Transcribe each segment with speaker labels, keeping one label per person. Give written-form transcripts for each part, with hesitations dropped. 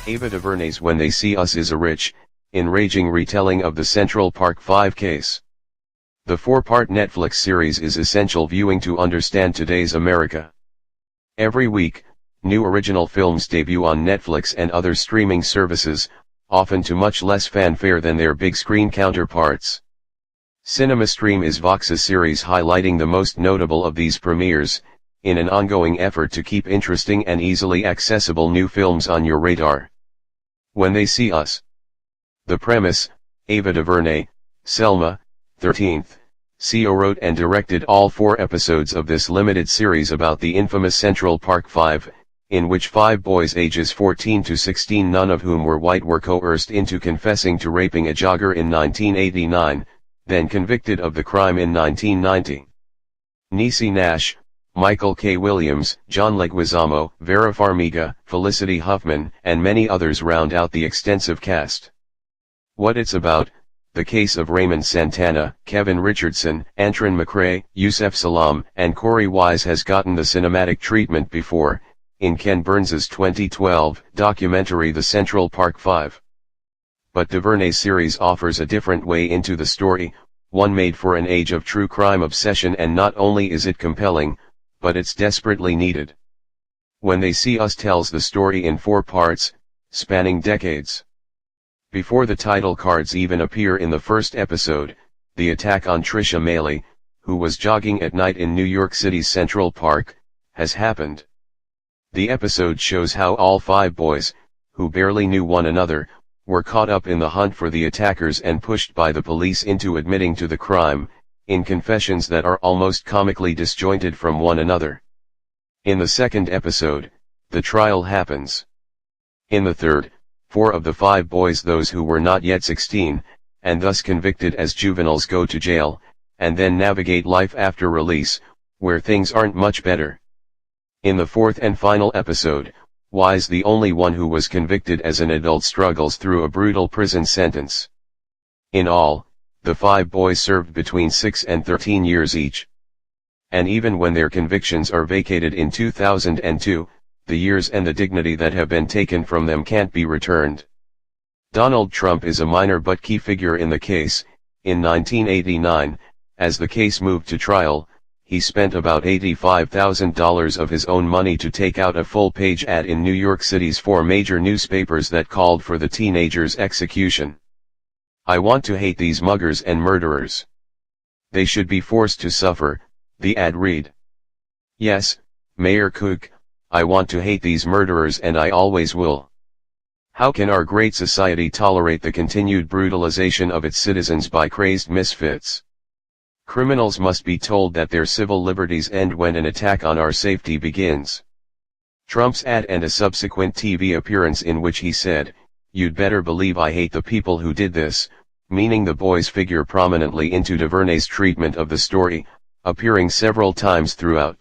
Speaker 1: Ava DuVernay's When They See Us is a rich, enraging retelling of the Central Park 5 case. The 4-part Netflix series is essential viewing to understand today's America. Every week, new original films debut on Netflix and other streaming services, often to much less fanfare than their big-screen counterparts. CinemaStream is Vox's series highlighting the most notable of these premieres, in an ongoing effort to keep interesting and easily accessible new films on your radar. When They See Us. The premise: Ava DuVernay, Selma, 13th, CO wrote and directed all 4 episodes of this limited series about the infamous Central Park 5, in which 5 boys ages 14 to 16, none of whom were white, were coerced into confessing to raping a jogger in 1989, then convicted of the crime in 1990. Niecy Nash, Michael K. Williams, John Leguizamo, Vera Farmiga, Felicity Huffman, and many others round out the extensive cast. What it's about: the case of Raymond Santana, Kevin Richardson, Antron McCray, Yusef Salaam, and Corey Wise has gotten the cinematic treatment before, in Ken Burns's 2012 documentary The Central Park 5. But DuVernay's series offers a different way into the story, one made for an age of true crime obsession, and not only is it compelling, but it's desperately needed. When They See Us tells the story in 4 parts, spanning decades. Before the title cards even appear in the first episode, the attack on Trisha Meili, who was jogging at night in New York City's Central Park, has happened. The episode shows how all 5 boys, who barely knew one another, were caught up in the hunt for the attackers and pushed by the police into admitting to the crime, in confessions that are almost comically disjointed from one another. In the second episode, the trial happens. In the third, 4 of the 5 boys, those who were not yet 16, and thus convicted as juveniles, go to jail, and then navigate life after release, where things aren't much better. In the fourth and final episode, Wise, the only one who was convicted as an adult, struggles through a brutal prison sentence. In all, the 5 boys served between 6 and 13 years each. And even when their convictions are vacated in 2002, the years and the dignity that have been taken from them can't be returned. Donald Trump is a minor but key figure in the case. In 1989, as the case moved to trial, he spent about $85,000 of his own money to take out a full-page ad in New York City's 4 major newspapers that called for the teenager's execution. "I want to hate these muggers and murderers. They should be forced to suffer," the ad read. "Yes, Mayor Cook, I want to hate these murderers, and I always will. How can our great society tolerate the continued brutalization of its citizens by crazed misfits? Criminals must be told that their civil liberties end when an attack on our safety begins." Trump's ad and a subsequent TV appearance in which he said, "You'd better believe I hate the people who did this," meaning the boys, figure prominently into DuVernay's treatment of the story, appearing several times throughout.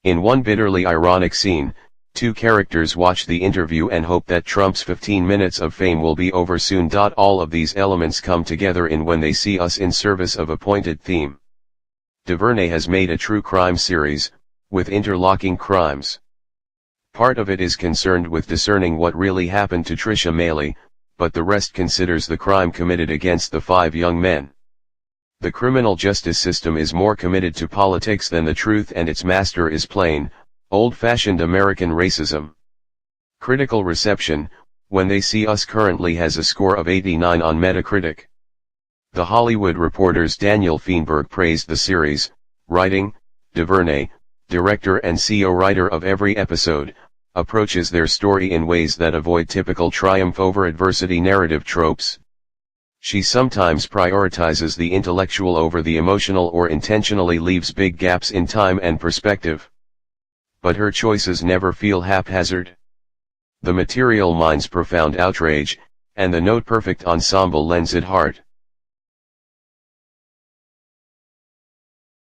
Speaker 1: In one bitterly ironic scene, 2 characters watch the interview and hope that Trump's 15 minutes of fame will be over soon. All of these elements come together in When They See Us in service of a pointed theme. DuVernay has made a true crime series, with interlocking crimes. Part of it is concerned with discerning what really happened to Trisha Meili, but the rest considers the crime committed against the 5 young men. The criminal justice system is more committed to politics than the truth, and its master is plain, old-fashioned American racism. Critical reception: When They See Us currently has a score of 89 on Metacritic. The Hollywood Reporter's Daniel Feinberg praised the series, writing, "DuVernay, director and co-writer of every episode, approaches their story in ways that avoid typical triumph over adversity narrative tropes. She sometimes prioritizes the intellectual over the emotional, or intentionally leaves big gaps in time and perspective. But her choices never feel haphazard. The material mines profound outrage, and the note-perfect ensemble lends it heart.